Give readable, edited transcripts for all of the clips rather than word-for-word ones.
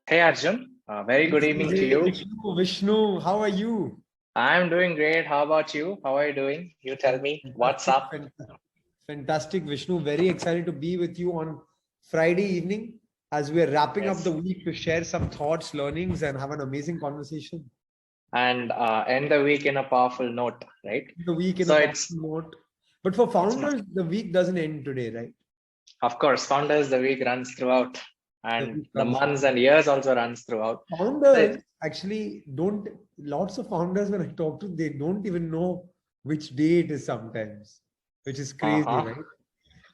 Hey Arjun, very good evening to you. Vishnu, how are you? I'm doing great. How about you? How are you doing? You tell me what's up. Fantastic, Vishnu. Very excited to be with you on Friday evening as we are wrapping up the Yes, week to share some thoughts, learnings, and have an amazing conversation. and end the week in a powerful note, right? The week in a So powerful it's note. But for it's not, founders, the week doesn't end today, right? of course, founders the week runs throughout, The and week the runs. months and years also runs throughout. So Founders actually don't, lots of founders when I talk to, they don't even know which day it is sometimes, which is crazy, uh-huh. right?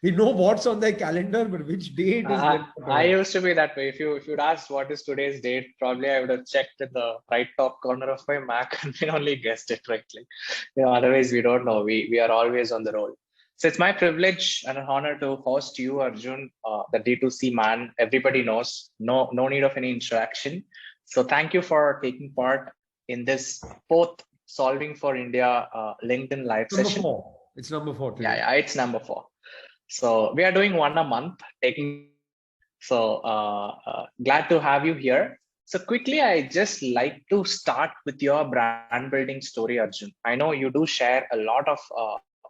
They know what's on their calendar, but which day it is, they're not I aware. used to be that way. If you'd asked what is today's date, probably I would have checked in the right top corner of my Mac and then only guessed it right. Like, otherwise we don't know. We are always on the roll. So it's my privilege and an honor to host you, Arjun, the D2C man. Everybody knows. No need of any introduction. So thank you for taking part in this both solving for India LinkedIn live Number session. 4. It's number 4 today. Yeah, it's number 4. So we are doing one a month, taking so glad to have you here. So quickly, I just like to start with your brand building story, Arjun. I know you do share a lot of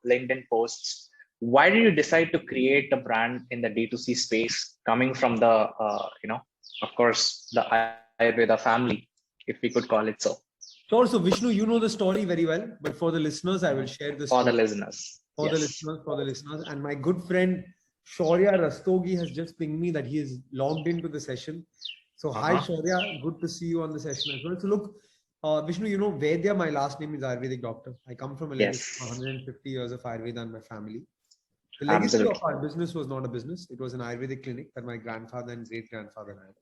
LinkedIn posts. Why did you decide to create a brand in the D2C space, coming from the, of course, the Ayurveda family, if we could call it so? Sure. So Vishnu, you know the story very well, but for the listeners, I will share the For the story. listeners. For the listeners. And my good friend Shaurya Rastogi has just pinged me that he is logged into the session. So hi Shaurya, good to see you on the session as well. So look, Vishnu, you know Vedya, my last name is Ayurvedic doctor. I come from a legacy of 150 years of Ayurveda in my family. The legacy of our business was not a business. It was an Ayurvedic clinic that my grandfather and great-grandfather had.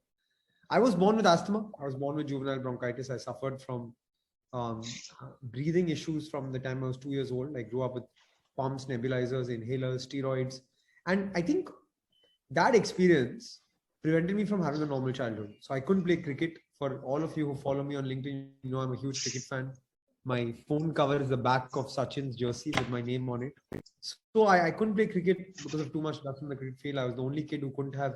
I was born with asthma. I was born with juvenile bronchitis. I suffered from breathing issues from the time I was 2 years old. I grew up with pumps, nebulizers, inhalers, steroids. And I think that experience prevented me from having a normal childhood. So I couldn't play cricket. For all of you who follow me on LinkedIn, you know I'm a huge cricket fan. My phone cover is the back of Sachin's jersey with my name on it. So I couldn't play cricket because of too much dust in the cricket field. I was the only kid who couldn't have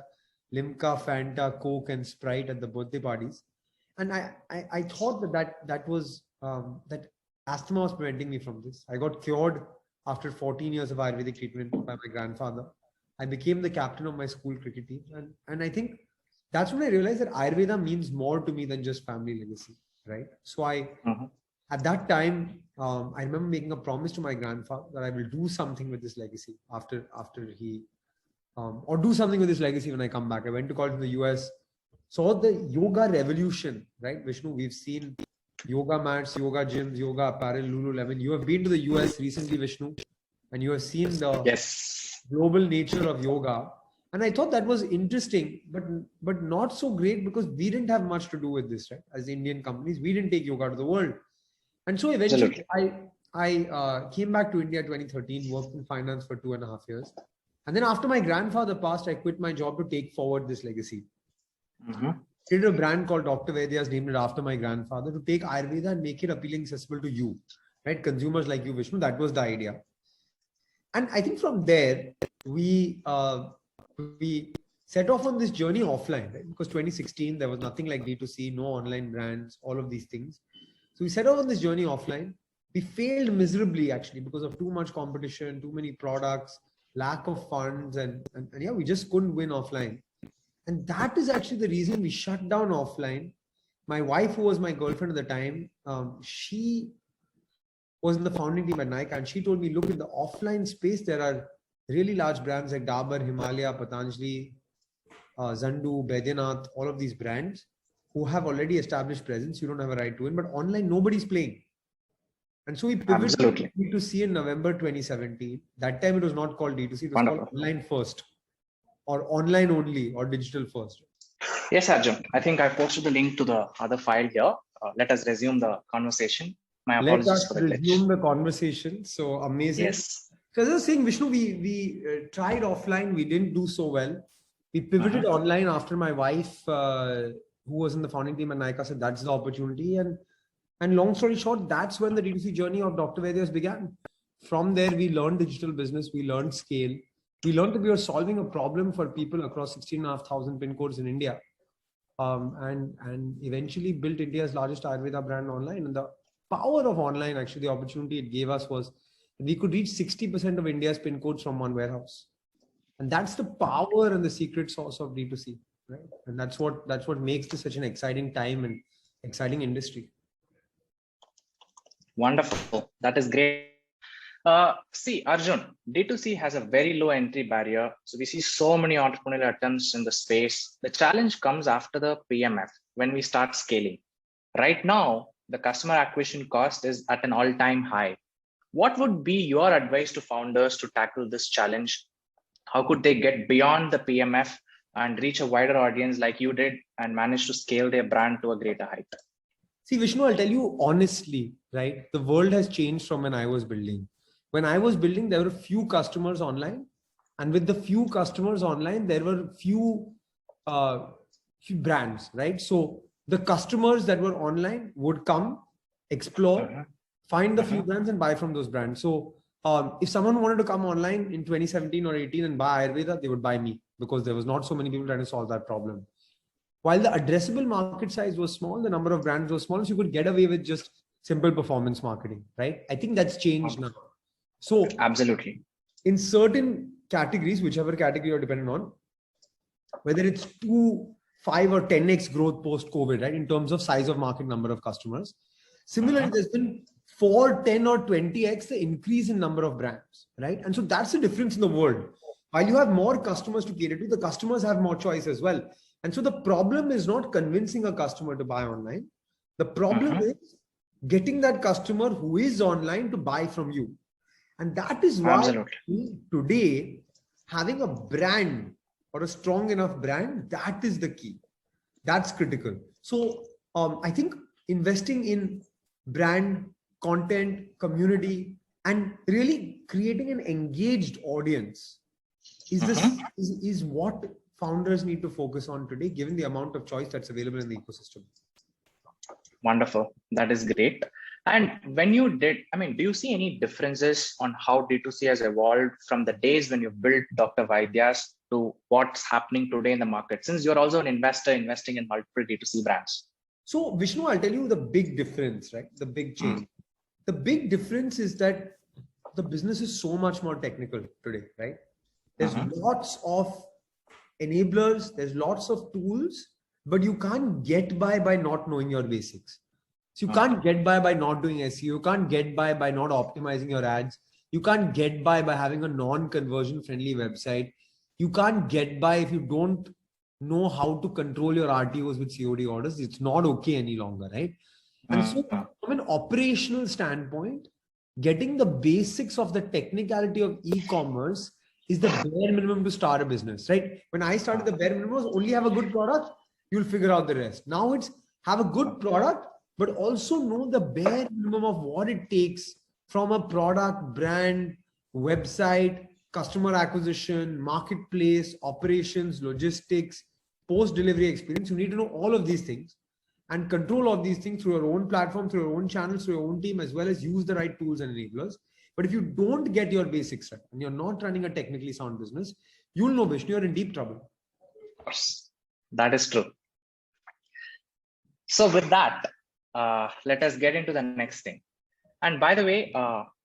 Limca, Fanta, Coke, and Sprite at the birthday parties. And I thought that was that asthma was preventing me from this. I got cured after 14 years of Ayurvedic treatment by my grandfather. I became the captain of my school cricket team. And I think that's when I realized that Ayurveda means more to me than just family legacy, right? So at that time, I remember making a promise to my grandfather that I will do something with this legacy after he, or do something with this legacy when I come back. I went to college in the US, saw the yoga revolution, right? Vishnu, we've seen yoga mats, yoga gyms, yoga apparel, Lululemon. You have been to the US recently, Vishnu, and you have seen the global nature of yoga. And I thought that was interesting, but not so great because we didn't have much to do with this, right? As Indian companies, we didn't take yoga to the world. And so eventually I came back to India 2013, worked in finance for 2.5 years. And then after my grandfather passed, I quit my job to take forward this legacy. Created a brand called Dr. Vedya's, named it after my grandfather, to take Ayurveda and make it appealing, accessible to you, right? Consumers like you, Vishnu. That was the idea. And I think from there, we set off on this journey offline, right? Because 2016, there was nothing like D2C, no online brands, all of these things. So we set off on this journey offline. We failed miserably actually because of too much competition, too many products, lack of funds, and yeah, we just couldn't win offline. And that is actually the reason we shut down offline. My wife, who was my girlfriend at the time, she was in the founding team at Nike, and she told me, look, in the offline space, there are really large brands like Dabur, Himalaya, Patanjali, Zandu, Baidyanath, all of these brands who have already established presence. You don't have a right to win, but online, nobody's playing. And so we pivoted to D2C in November 2017. That time it was not called D2C, it was called online first, or online only, or digital first. Yes, Arjun. I think I posted the link to the other file here. Let us resume the conversation. My apologies for the glitch. Resume the conversation. So amazing. Yes. So as I was saying, Vishnu, we tried offline. We didn't do so well. We pivoted online after my wife, who was in the founding team at Nike, said that's the opportunity. And long story short, that's when the D2C journey of Dr. Vedya's began. From there, we learned digital business. We learned scale. We learned that we were solving a problem for people across 16,500 pin codes in India. and eventually built India's largest Ayurveda brand online. And the power of online, actually, the opportunity it gave us was we could reach 60% of India's pin codes from one warehouse. And that's the power and the secret sauce of D2C, right? And that's what makes this such an exciting time and exciting industry. Wonderful. That is great. See, Arjun, D2C has a very low entry barrier. So we see so many entrepreneurial attempts in the space. The challenge comes after the PMF when we start scaling. Right now, the customer acquisition cost is at an all-time high. What would be your advice to founders to tackle this challenge? How could they get beyond the PMF and reach a wider audience like you did and manage to scale their brand to a greater height? See, Vishnu, I'll tell you honestly, right? The world has changed from when I was building. When I was building, there were few customers online. And with the few customers online, there were few brands, right? So the customers that were online would come, explore, find the few brands and buy from those brands. So if someone wanted to come online in 2017 or 18 and buy Ayurveda, they would buy me because there was not so many people trying to solve that problem. While the addressable market size was small, the number of brands was small, so you could get away with just simple performance marketing, right? I think that's changed now. So absolutely, in certain categories, whichever category you're dependent on, whether it's 2, 5 or 10x growth post-COVID, right? In terms of size of market, number of customers. Similarly, there's been 4, 10 or 20x the increase in number of brands, right? And so that's the difference in the world. While you have more customers to cater to, the customers have more choice as well. And so the problem is not convincing a customer to buy online. The problem is getting that customer who is online to buy from you. And that is why today having a brand or a strong enough brand, that is the key. That's critical. So I think investing in brand, content, community, and really creating an engaged audience is what founders need to focus on today, given the amount of choice that's available in the ecosystem. Wonderful. That is great. And when you did, I mean, do you see any differences on how D2C has evolved from the days when you built Dr. Vaidya's to what's happening today in the market, since you're also an investor investing in multiple D2C brands? So Vishnu, I'll tell you the big difference, right? The big change. The big difference is that the business is so much more technical today, right? There's lots of enablers, there's lots of tools, but you can't get by not knowing your basics. So you can't get by not doing SEO. You can't get by not optimizing your ads. You can't get by having a non-conversion friendly website. You can't get by if you don't know how to control your RTOs with COD orders. It's not okay any longer, right? And so from an operational standpoint, getting the basics of the technicality of e-commerce is the bare minimum to start a business, right? When I started, the bare minimum was only have a good product, you'll figure out the rest. Now it's have a good product, but also know the bare minimum of what it takes from a product, brand, website, customer acquisition, marketplace, operations, logistics, post-delivery experience. You need to know all of these things and control all these things through your own platform, through your own channels, through your own team, as well as use the right tools and enablers. But if you don't get your basics right and you're not running a technically sound business, you'll know, Vishnu, you're in deep trouble. Of course, that is true. So with that, let us get into the next thing. And by the way,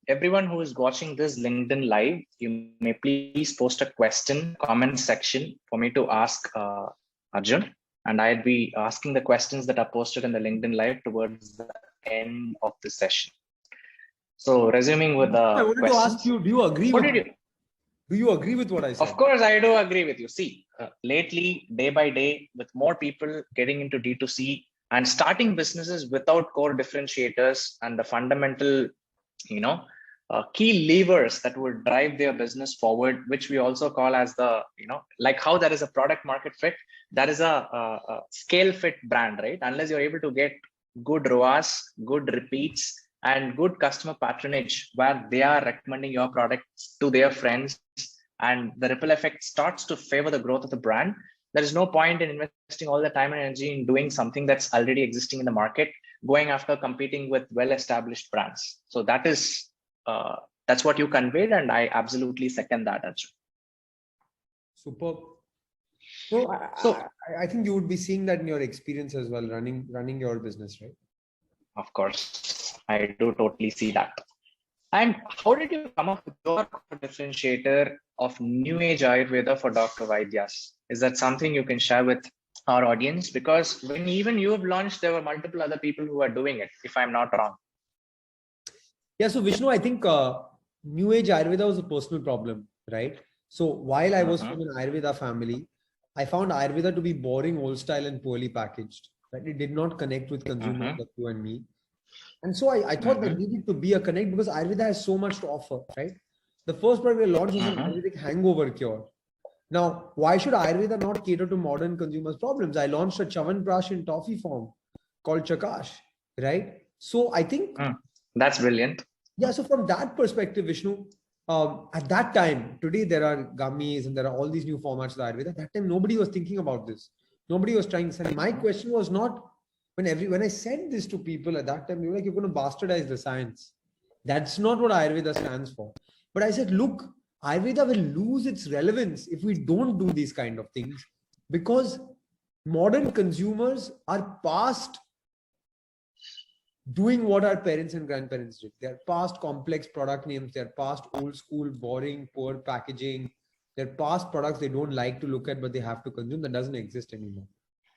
everyone who is watching this LinkedIn live, you may please post a question comment section for me to ask Arjun, and I'll be asking the questions that are posted in the LinkedIn live towards the end of the session. So resuming with the I wanted to ask you, do you agree with do you agree with what I said? Of course, I do agree with you. See, lately, day by day, with more people getting into D2C and starting businesses without core differentiators and the fundamental, key levers that would drive their business forward, which we also call as the, like how there is a product market fit, that is a scale fit brand, right? Unless you're able to get good ROAS, good repeats, and good customer patronage where they are recommending your products to their friends and the ripple effect starts to favor the growth of the brand, there is no point in investing all the time and energy in doing something that's already existing in the market, going after competing with well-established brands. So that is, that's what you conveyed, and I absolutely second that, Arjun. Superb. So So, I think you would be seeing that in your experience as well, running your business, right? of course, I do totally see that. And how did you come up with your differentiator of New Age Ayurveda for Dr. Vaidyas? Is that something you can share with our audience? Because when even you have launched, there were multiple other people who are doing it, if I'm not wrong. Yeah, so Vishnu, I think New Age Ayurveda was a personal problem, right? So while I was from an Ayurveda family, I found Ayurveda to be boring, old style, and poorly packaged. Right? It did not connect with consumers like you and me. And so I thought there needed to be a connect because Ayurveda has so much to offer, right? The first product we launched was an Ayurvedic hangover cure. Now, why should Ayurveda not cater to modern consumers' problems? I launched a Chavanprash in toffee form called Chakash, right? So I think That's brilliant. yeah, so from that perspective, Vishnu, at that time, today there are gummies and there are all these new formats of Ayurveda. At that time, nobody was thinking about this. Nobody was trying this. And my question was not when I said this to people at that time, they were like, you're going to bastardize the science. That's not what Ayurveda stands for. But I said, look, Ayurveda will lose its relevance if we don't do these kind of things because modern consumers are past doing what our parents and grandparents did. They're past complex product names. They're past old school, boring, poor packaging. They're past products they don't like to look at, but they have to consume. That doesn't exist anymore.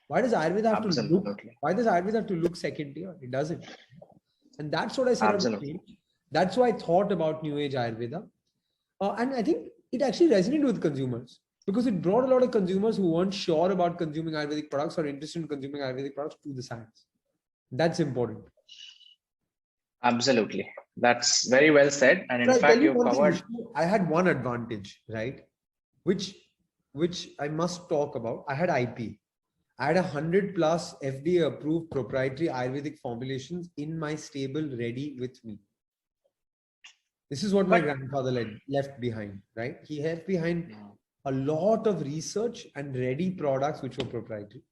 Why does Ayurveda have to look? Why does Ayurveda have to look second tier? It doesn't. And that's what I set out to change. That's why I thought about New Age Ayurveda. And I think it actually resonated with consumers because it brought a lot of consumers who weren't sure about consuming Ayurvedic products or interested in consuming Ayurvedic products to the science. That's important. Absolutely. That's very well said. And in fact, you covered. I had one advantage, right? Which I must talk about. I had IP. I had 100+ FDA approved proprietary Ayurvedic formulations in my stable ready with me. This is what my grandfather left behind, right? He left behind a lot of research and ready products which were proprietary.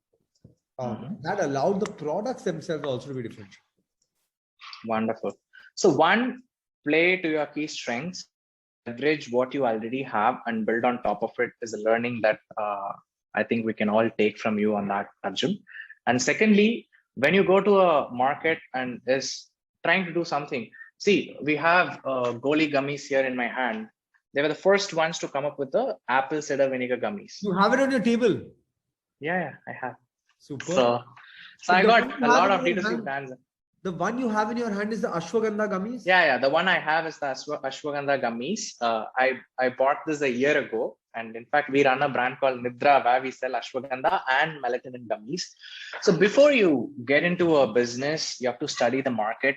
That allowed the products themselves also to be different. Wonderful. So one, play to your key strengths, leverage what you already have and build on top of it is a learning that I think we can all take from you on that, Arjun. And secondly, when you go to a market and is trying to do something, see, we have Goli gummies here in my hand. They were the first ones to come up with the apple cider vinegar gummies. You have it on your table? Yeah, I have. Super. So I got a lot of D2C brands. The one you have in your hand is the Ashwagandha gummies? Yeah. The one I have is the Ashwagandha gummies. I bought this a year ago. And in fact, we run a brand called Nidra where we sell Ashwagandha and melatonin gummies. So before you get into a business, you have to study the market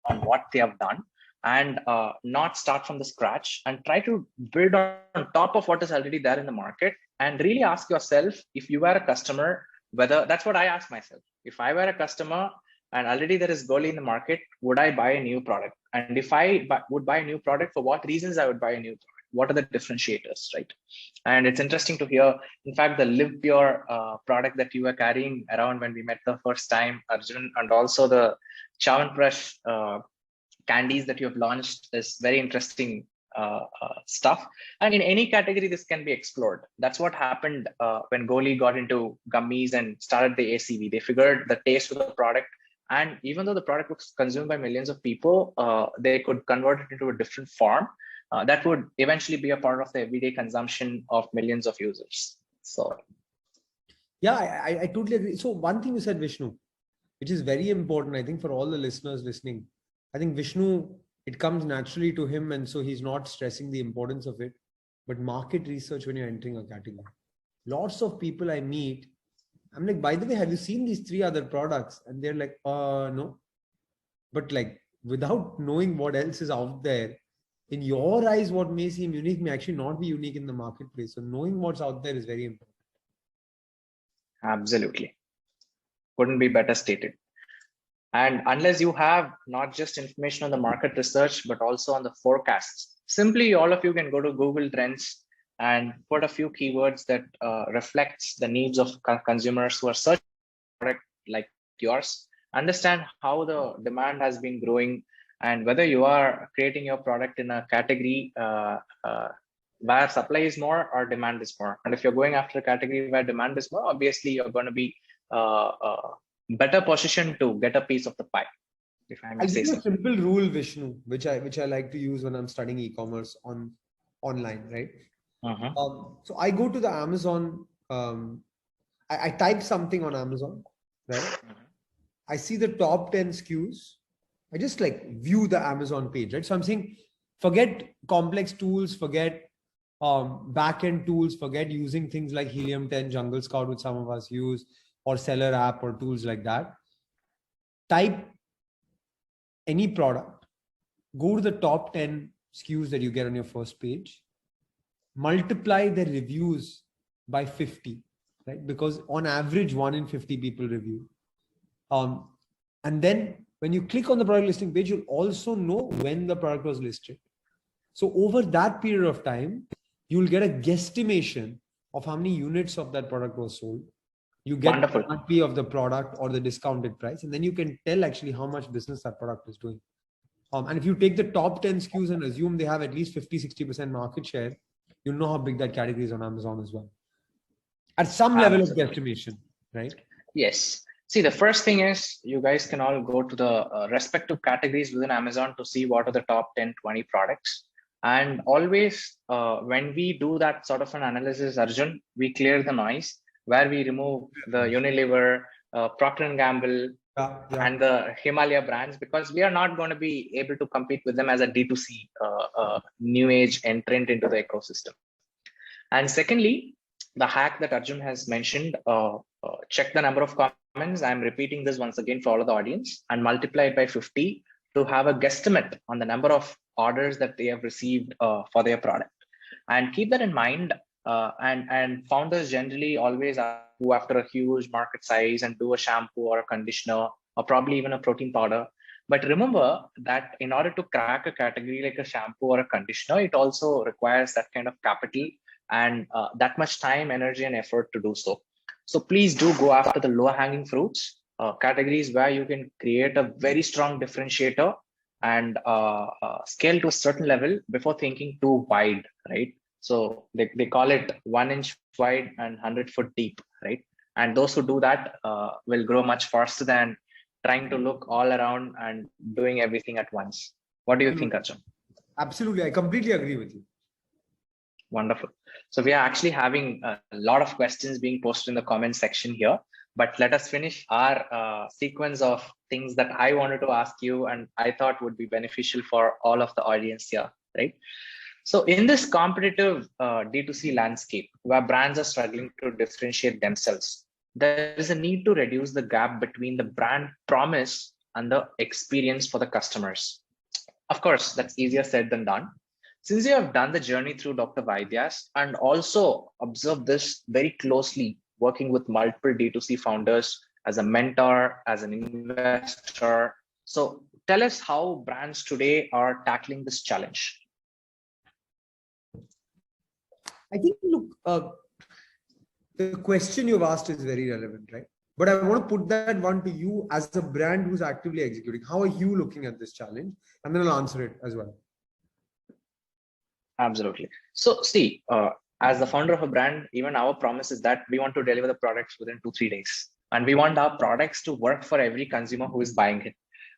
on what they have done and not start from the scratch and try to build on top of what is already there in the market and really ask yourself if you were a customer, whether that's what I asked myself. If I were a customer, and already there is Goli in the market, would I buy a new product? And if I would buy a new product, for what reasons I would buy a new product? What are the differentiators, right? And it's interesting to hear, in fact, the Live Pure product that you were carrying around when we met the first time, Arjun, and also the Chyawanprash candies that you have launched is very interesting stuff. And in any category, this can be explored. That's what happened when Goli got into gummies and started the ACV. They figured the taste of the product. And even though the product was consumed by millions of people, they could convert it into a different form that would eventually be a part of the everyday consumption of millions of users. So, yeah, I totally agree. So one thing you said, Vishnu, which is very important, I think, for all the listeners listening. I think Vishnu, it comes naturally to him, and so he's not stressing the importance of it. But market research when you're entering a category. Lots of people I meet, I'm like, by the way, have you seen these 3 other products? And they're like, no. But like, without knowing what else is out there, in your eyes, what may seem unique may actually not be unique in the marketplace. So knowing what's out there is very important. Absolutely. Couldn't be better stated. And unless you have not just information on the market research, but also on the forecasts, simply all of you can go to Google Trends and put a few keywords that reflects the needs of consumers who are searching for a product like yours. Understand how the demand has been growing and whether you are creating your product in a category where supply is more or demand is more. And if you're going after a category where demand is more, obviously you're going to be better positioned to get a piece of the pie, if I may I'll say give you so. a simple rule, Vishnu, which I like to use when I'm studying e-commerce online, right? So I go to the Amazon. I type something on Amazon, right? I see the top 10 SKUs. I just like view the Amazon page, right? So I'm saying, forget complex tools, forget back-end tools, forget using things like Helium 10, Jungle Scout, which some of us use, or Seller app or tools like that. Type any product, go to the top 10 SKUs that you get on your first page, multiply the reviews by 50, right? Because on average, 1 in 50 people review. And then when you click on the product listing page, you'll also know when the product was listed. So over that period of time, you'll get a guesstimation of how many units of that product was sold. You get the MRP of the product or the discounted price, and then you can tell actually how much business that product is doing. And if you take the top 10 SKUs and assume they have at least 50-60% market share, you'll know how big that category is on Amazon as well. At some level of guesstimation, right? Yes. See, the first thing is you guys can all go to the respective categories within Amazon to see what are the top 10, 20 products. And always when we do that sort of an analysis, Arjun, we clear the noise where we remove the Unilever, Procter & Gamble, and the Himalaya brands, because we are not going to be able to compete with them as a D2C new age entrant into the ecosystem. And secondly, the hack that Arjun has mentioned, check the number of comments. I'm repeating this once again for all of the audience, and multiply it by 50 to have a guesstimate on the number of orders that they have received for their product. And keep that in mind. And founders generally always go after a huge market size and do a shampoo or a conditioner or probably even a protein powder. But remember that in order to crack a category like a shampoo or a conditioner, it also requires that kind of capital and that much time, energy, and effort to do so. So please do go after the low-hanging fruits, categories where you can create a very strong differentiator and scale to a certain level before thinking too wide, right? So they call it 1 inch wide and 100-foot deep, right? And those who do that will grow much faster than trying to look all around and doing everything at once. What do you think, Arjun? Absolutely. I completely agree with you. Wonderful. So we are actually having a lot of questions being posted in the comment section here, but let us finish our sequence of things that I wanted to ask you and I thought would be beneficial for all of the audience here, right? So in this competitive D2C landscape where brands are struggling to differentiate themselves, there is a need to reduce the gap between the brand promise and the experience for the customers. Of course, that's easier said than done. Since you have done the journey through Dr. Vaidya's and also observed this very closely, working with multiple D2C founders as a mentor, as an investor. So tell us how brands today are tackling this challenge. I think, look, the question you've asked is very relevant, right? But I want to put that one to you as a brand who's actively executing. How are you looking at this challenge? And then I'll answer it as well. Absolutely. So see, as the founder of a brand, even our promise is that we want to deliver the products within 2-3 days. And we want our products to work for every consumer who is buying it.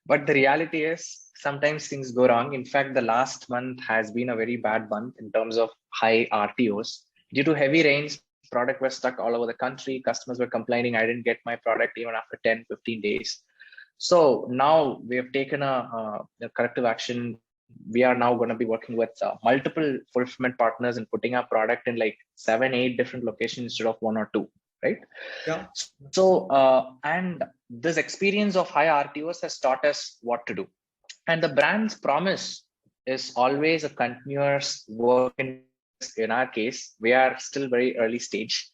But the reality is sometimes things go wrong. In fact, the last month has been a very bad month in terms of high RTOs. Due to heavy rains, product was stuck all over the country. Customers were complaining, I didn't get my product even after 10-15 days. So now we have taken a corrective action. We are now going to be working with multiple fulfillment partners and putting our product in like 7-8 different locations instead of 1 or 2, right? Yeah. So, and this experience of high RTOs has taught us what to do. And the brand's promise is always a continuous work. In our case, we are still very early stage.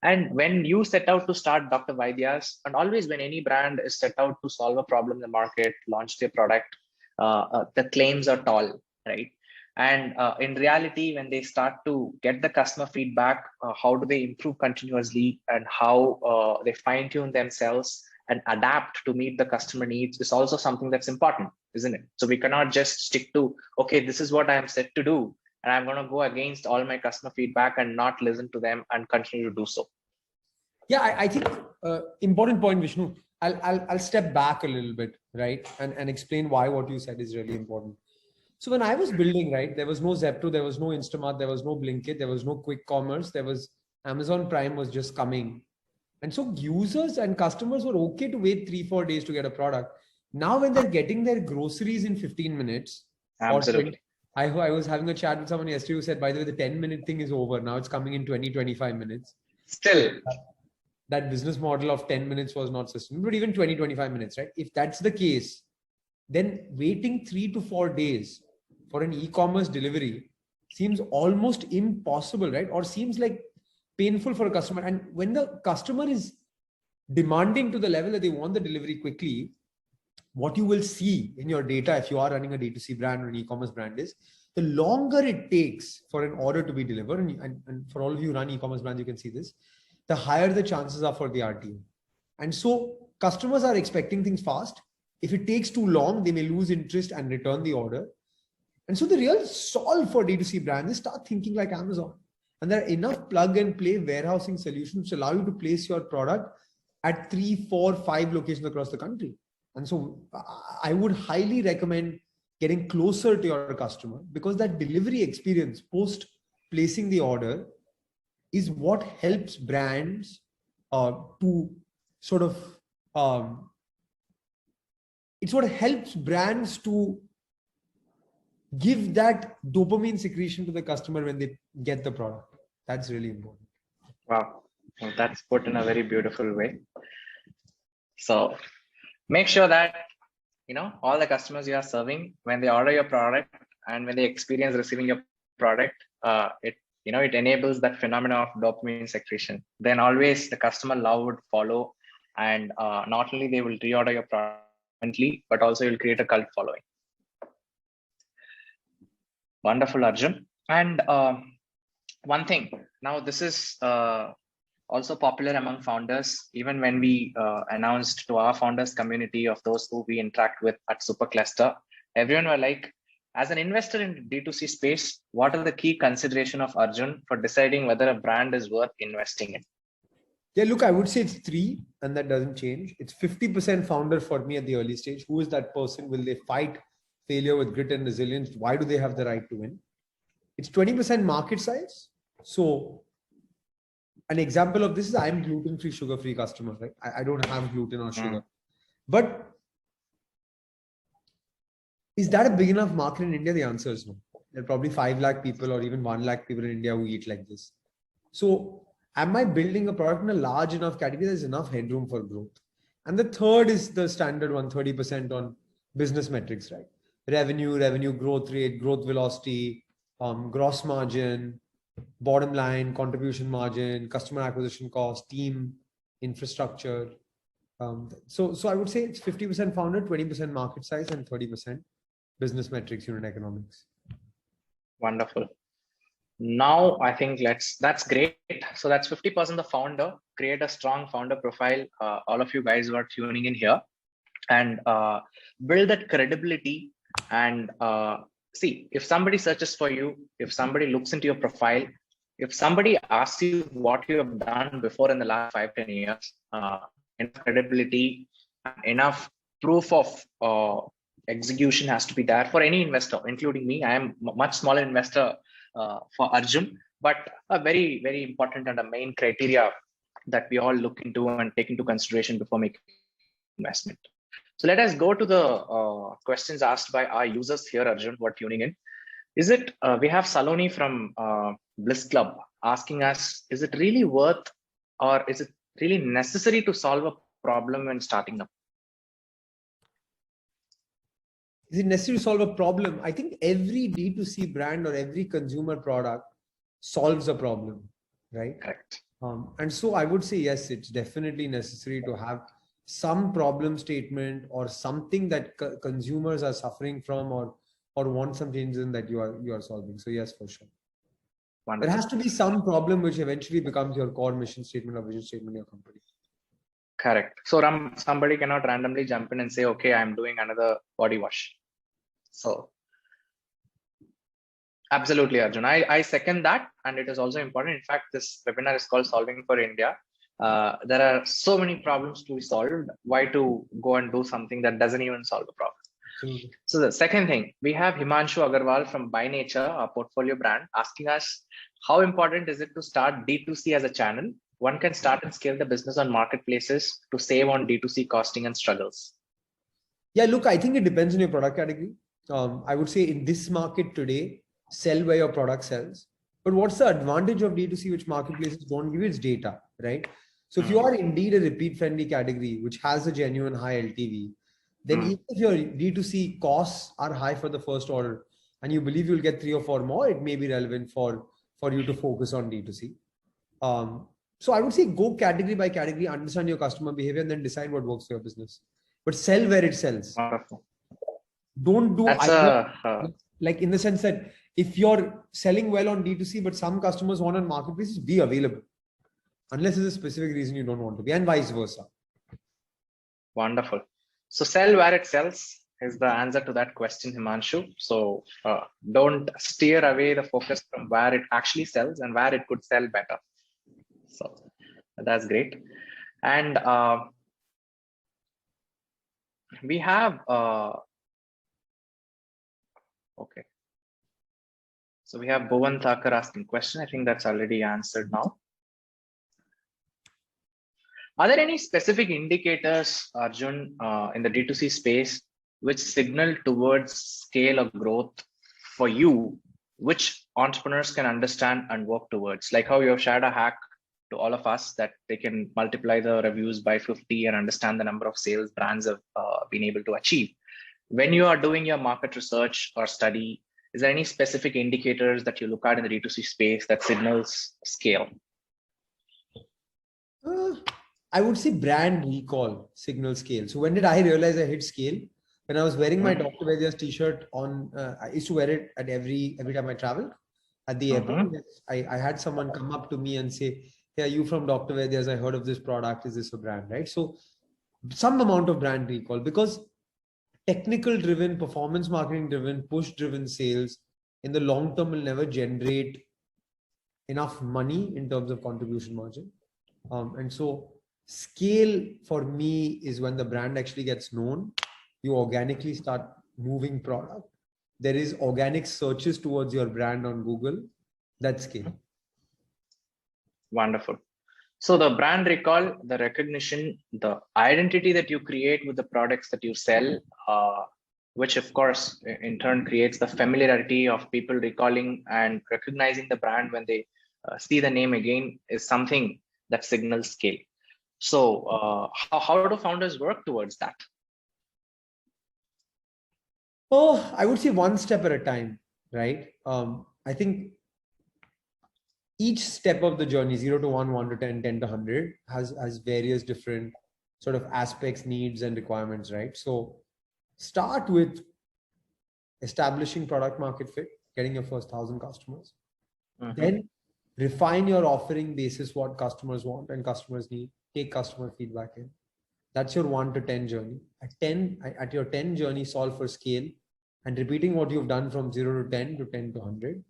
And when you set out to start Dr. Vaidya's, and always when any brand is set out to solve a problem in the market, launch their product, the claims are tall, right? And in reality, when they start to get the customer feedback, how do they improve continuously and how they fine tune themselves and adapt to meet the customer needs is also something that's important, isn't it? So we cannot just stick to, okay, this is what I'm set to do. and I'm going to go against all my customer feedback and not listen to them and continue to do so. Yeah, I think important point, Vishnu. I'll step back a little bit, right, and explain why what you said is really important. So when I was building, right, there was no Zepto, there was no Instamart, there was no Blinkit, there was no quick commerce, there was Amazon Prime was just coming. And so users and customers were okay to wait 3-4 days to get a product. Now when they're getting their groceries in 15 minutes or 20, Absolutely. I was having a chat with someone yesterday who said, by the way, the 10-minute thing is over. Now it's coming in 20-25 minutes. Still, That business model of 10 minutes was not sustainable, but even 20-25 minutes, right? If that's the case, then waiting 3 to 4 days for an e-commerce delivery seems almost impossible, right? Or seems like painful for a customer. And when the customer is demanding to the level that they want the delivery quickly, what you will see in your data, if you are running a D2C brand or an e-commerce brand, is the longer it takes for an order to be delivered, and for all of you who run e-commerce brands, you can see this, the higher the chances are for the RTO. And so customers are expecting things fast. If it takes too long, they may lose interest and return the order. And so the real solve for D2C brands is start thinking like Amazon. And there are enough plug and play warehousing solutions to allow you to place your product at 3, 4, 5 locations across the country. And so I would highly recommend getting closer to your customer, because that delivery experience post placing the order is what helps brands to sort of it's what helps brands to give that dopamine secretion to the customer when they get the product. That's really important. wow, well, that's put in a very beautiful way. So make sure that all the customers you are serving, when they order your product and when they experience receiving your product, it enables that phenomena of dopamine secretion. Then always the customer love would follow, and not only they will reorder your product, but also you'll create a cult following. Wonderful, Arjun. And one thing, now this is also popular among founders. Even when we announced to our founders community of those who we interact with at SuperCluster, everyone were like, as an investor in D2C space, what are the key consideration of Arjun for deciding whether a brand is worth investing in? Yeah, look, I would say it's 3, and that doesn't change. It's 50% founder for me at the early stage. Who is that person? Will they fight failure with grit and resilience? Why do they have the right to win? It's 20% market size. So an example of this is I'm gluten-free, sugar-free customer, right? I don't have gluten or sugar. But is that a big enough market in India? The answer is no. There are probably 5 lakh people or even 1 lakh people in India who eat like this. So am I building a product in a large enough category? There's enough headroom for growth. And the third is the standard one, 30% on business metrics, right? Revenue, growth rate, growth velocity, gross margin, bottom line, contribution margin, customer acquisition cost, team, infrastructure. So I would say it's 50% founder, 20% market size, and 30% business metrics, unit economics. Wonderful. Now I think that's great. So that's 50% the founder. Create a strong founder profile. All of you guys who are tuning in here, and build that credibility. And see, if somebody searches for you, if somebody looks into your profile, if somebody asks you what you have done before in the last 5-10 years, enough credibility, enough proof of execution has to be there for any investor, including me. I am much smaller investor for Arjun, but a very, very important and a main criteria that we all look into and take into consideration before making investment. So let us go to the questions asked by our users here, Arjun, who are tuning in. Is it, we have Saloni from Bliss Club asking us, is it really worth, or is it really necessary to solve a problem when starting up? Is it necessary to solve a problem? I think every D2C brand or every consumer product solves a problem, right? Correct. And so I would say, yes, it's definitely necessary to have some problem statement or something that consumers are suffering from or want some changes in that you are solving. So yes, for sure. Wonderful. There has to be some problem which eventually becomes your core mission statement or vision statement of your company. Correct. So somebody cannot randomly jump in and say, okay, I'm doing another body wash. So Absolutely, Arjun. I second that, and it is also important. In fact, this webinar is called Solving for India. There are so many problems to be solved. Why to go and do something that doesn't even solve the problem? Absolutely. So the second thing, we have Himanshu Agarwal from By Nature, our portfolio brand, asking us how important is it to start D2C as a channel? One can start and scale the business on marketplaces to save on D2C costing and struggles. Yeah, look, I think it depends on your product category. I would say in this market today, sell where your product sells. But what's the advantage of D2C, which marketplaces don't give you? It's data, right? So if you are indeed a repeat friendly category, which has a genuine high LTV, then even if your D2C costs are high for the first order and you believe you'll get 3 or 4 more, it may be relevant for you to focus on D2C. So I would say go category by category, understand your customer behavior, and then decide what works for your business. But sell where it sells. Wonderful. Don't do That's either, like in the sense that if you're selling well on D2C, but some customers want on marketplaces, be available. Unless there's a specific reason you don't want to be, and vice versa. Wonderful. So sell where it sells is the answer to that question, Himanshu. So don't steer away the focus from where it actually sells and where it could sell better. So that's great. And we have, okay. So we have Bhuvan Thakur asking question. I think that's already answered now. Are there any specific indicators, Arjun, in the D2C space, which signal towards scale of growth for you, which entrepreneurs can understand and work towards? Like how you have shared a hack to all of us that they can multiply the reviews by 50 and understand the number of sales brands have been able to achieve. When you are doing your market research or study, is there any specific indicators that you look at in the D2C space that signals scale? I would say brand recall signal scale. So when did I realize I hit scale? When I was wearing my Dr. Vaidya's t-shirt on, I used to wear it at every time I traveled at the airport. I had someone come up to me and say, "Hey, are you from Dr. Vaidya's? I heard of this product. Is this a brand?" Right? So some amount of brand recall, because technical driven, performance marketing driven, push driven sales in the long term will never generate enough money in terms of contribution margin. And so scale for me is when the brand actually gets known, you organically start moving product. There is organic searches towards your brand on Google. That's scale. Wonderful. So the brand recall, the recognition, the identity that you create with the products that you sell, which of course in turn creates the familiarity of people recalling and recognizing the brand when they see the name again, is something that signals scale. So how do founders work towards that? Oh, I would say one step at a time, right? I think each step of the journey, 0 to 1, 1 to 10, 10 to 100, has various different sort of aspects, needs, and requirements, right? So start with establishing product market fit, getting your first 1,000 customers. Then refine your offering basis what customers want and customers need. Take customer feedback in. That's your 1 to 10 journey. At your 10 journey, solve for scale and repeating what you've done from 0 to 10 to 10 to 100.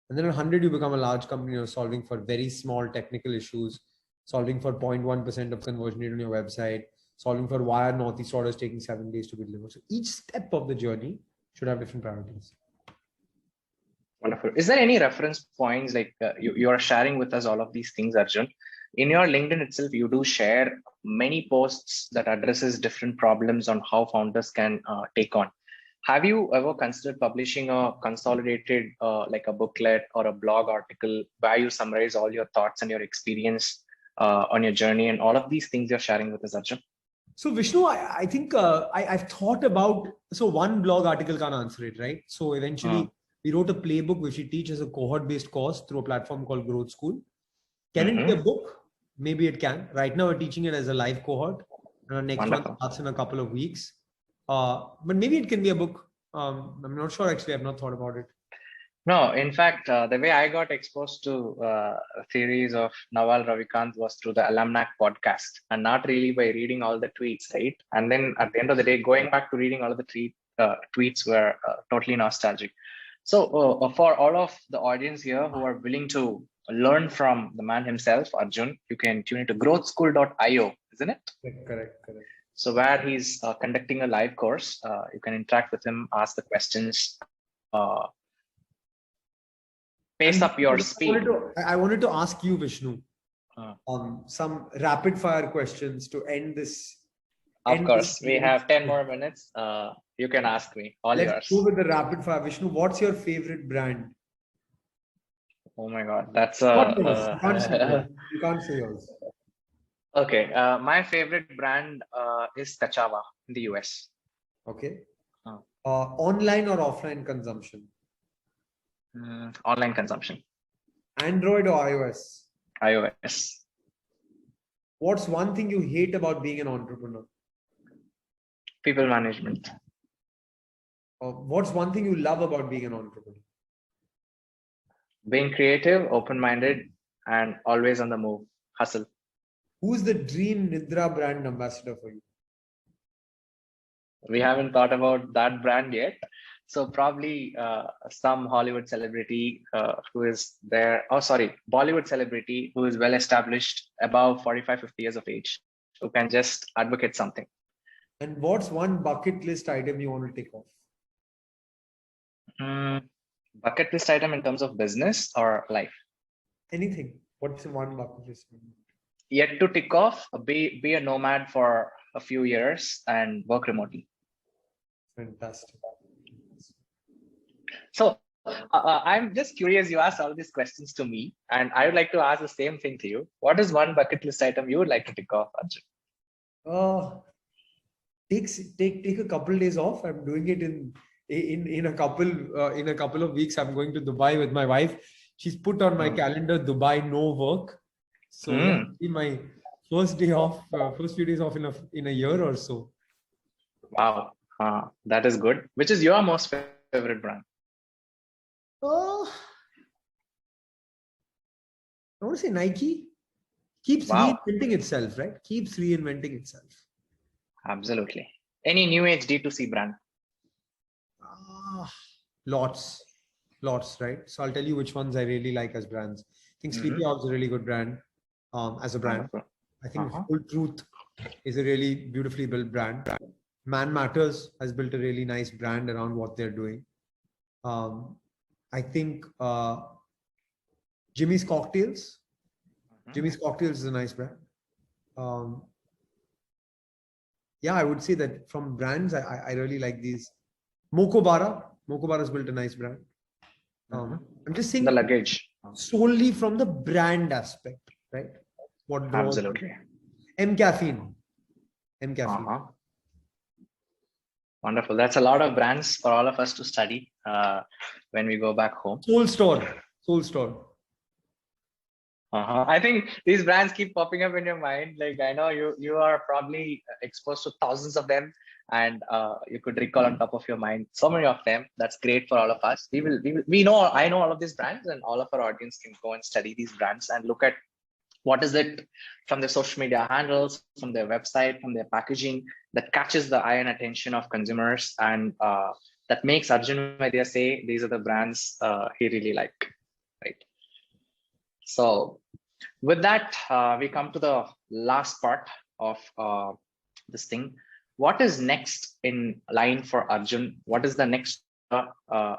And then at 100, you become a large company. You're solving for very small technical issues, solving for 0.1% of conversion rate on your website, solving for why are Northeast orders taking 7 days to be delivered. So each step of the journey should have different priorities. Wonderful. Is there any reference points like you are sharing with us all of these things, Arjun? In your LinkedIn itself, you do share many posts that addresses different problems on how founders can take on. Have you ever considered publishing a consolidated like a booklet or a blog article where you summarize all your thoughts and your experience on your journey and all of these things you're sharing with us, Arjun? So Vishnu, I think I've thought about, so one blog article can't answer it, right? So eventually we wrote a playbook which we teach as a cohort-based course through a platform called Growth School. Can it be a book? Maybe it can. Right now we're teaching it as a live cohort. And next one starts in a couple of weeks. But maybe it can be a book. I'm not sure actually. I've not thought about it. No, in fact, the way I got exposed to theories of Naval Ravikant was through the Alumnac podcast and not really by reading all the tweets, right? And then at the end of the day, going back to reading all of the tweets were totally nostalgic. So for all of the audience here who are willing to learn from the man himself, Arjun, you can tune into growthschool.io, isn't it? Correct. So where he's conducting a live course, you can interact with him, ask the questions, pace up your speed. I wanted to ask you, Vishnu, some rapid fire questions to end this. Of course, we have 10 more minutes. You can ask me, all yours. Let's go with the rapid fire. Vishnu, what's your favorite brand? Oh my God, that's you can't say yours. Okay, my favorite brand is Kachava in the US. Okay. Online or offline consumption? Online consumption. Android or iOS? iOS. What's one thing you hate about being an entrepreneur? People management. What's one thing you love about being an entrepreneur? Being creative, open-minded, and always on the move. Hustle. Who's the dream Nidra brand ambassador for you? We haven't thought about that brand yet. So probably some Hollywood celebrity who is there. Oh, sorry, Bollywood celebrity who is well established, above 45, 50 years of age, who can just advocate something. And what's one bucket list item you want to take off? Bucket list item in terms of business or life? Anything. What's one bucket list? Yet to tick off, be a nomad for a few years and work remotely. Fantastic. So I'm just curious, you asked all these questions to me, and I would like to ask the same thing to you. What is one bucket list item you would like to tick off, Arjun? Take a couple days off. I'm doing it in a couple of weeks. I'm going to Dubai with my wife. She's put on my calendar Dubai no work. So my first day off, first few days off in a year or so. Wow, that is good. Which is your most favorite brand? I want to say Nike. Keeps reinventing itself, right? Keeps reinventing itself. Absolutely. Any new age D2C brand? Lots, right? So I'll tell you which ones I really like as brands. I think Sleepy House is a really good brand as a brand. I think Full Truth is a really beautifully built brand. Man Matters has built a really nice brand around what they're doing. I think Jimmy's Cocktails. Jimmy's Cocktails is a nice brand. Yeah, I would say that from brands, I really like these. Mokobara has built a nice brand. I'm just saying the luggage solely from the brand aspect, right? What draws? Absolutely. M Caffeine. Wonderful. That's a lot of brands for all of us to study when we go back home. Soul Store. I think these brands keep popping up in your mind. Like, I know you are probably exposed to thousands of them, and you could recall on top of your mind so many of them. That's great for all of us. I know all of these brands, and all of our audience can go and study these brands and look at what is it from their social media handles, from their website, from their packaging that catches the eye and attention of consumers, and that makes Arjun Vaidya say these are the brands he really like, right? So with that, we come to the last part of this thing. What is next in line for Arjun? What is the next?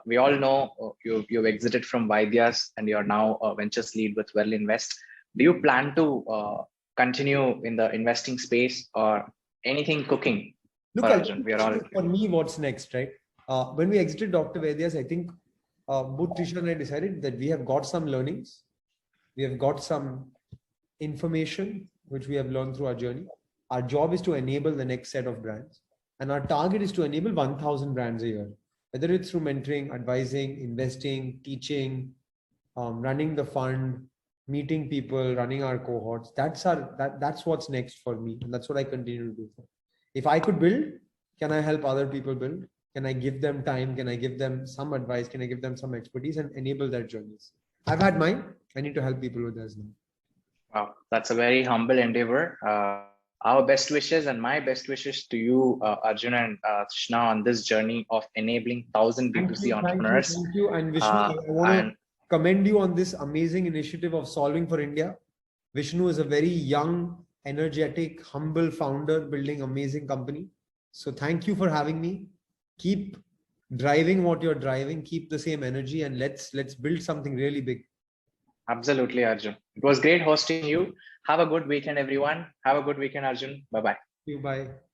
We all know you've exited from Vaidya's and you're now a ventures lead with Well Invest. Do you plan to continue in the investing space or anything cooking? Look, Arjun, for me, what's next, right? When we exited Dr. Vaidya's, I think both Trisha and I decided that we have got some learnings. We have got some information which we have learned through our journey. Our job is to enable the next set of brands. And our target is to enable 1,000 brands a year, whether it's through mentoring, advising, investing, teaching, running the fund, meeting people, running our cohorts. That's what's next for me. And that's what I continue to do. If I could build, can I help other people build? Can I give them time? Can I give them some advice? Can I give them some expertise and enable their journeys? I've had mine. I need to help people with theirs now. Wow, that's a very humble endeavor. Our best wishes and my best wishes to you, Arjun and Krishna, on this journey of enabling 1,000 Thank D2C you, thank you, entrepreneurs. thank you. And Vishnu, I want to And commend you on this amazing initiative of solving for India. Vishnu is a very young, energetic, humble founder building amazing company. So thank you for having me. Keep driving what you're driving, keep the same energy, and let's build something really big. absolutely, Arjun. It was great hosting you. Have a good weekend, everyone. Have a good weekend, Arjun. Bye-bye. Thank you, bye.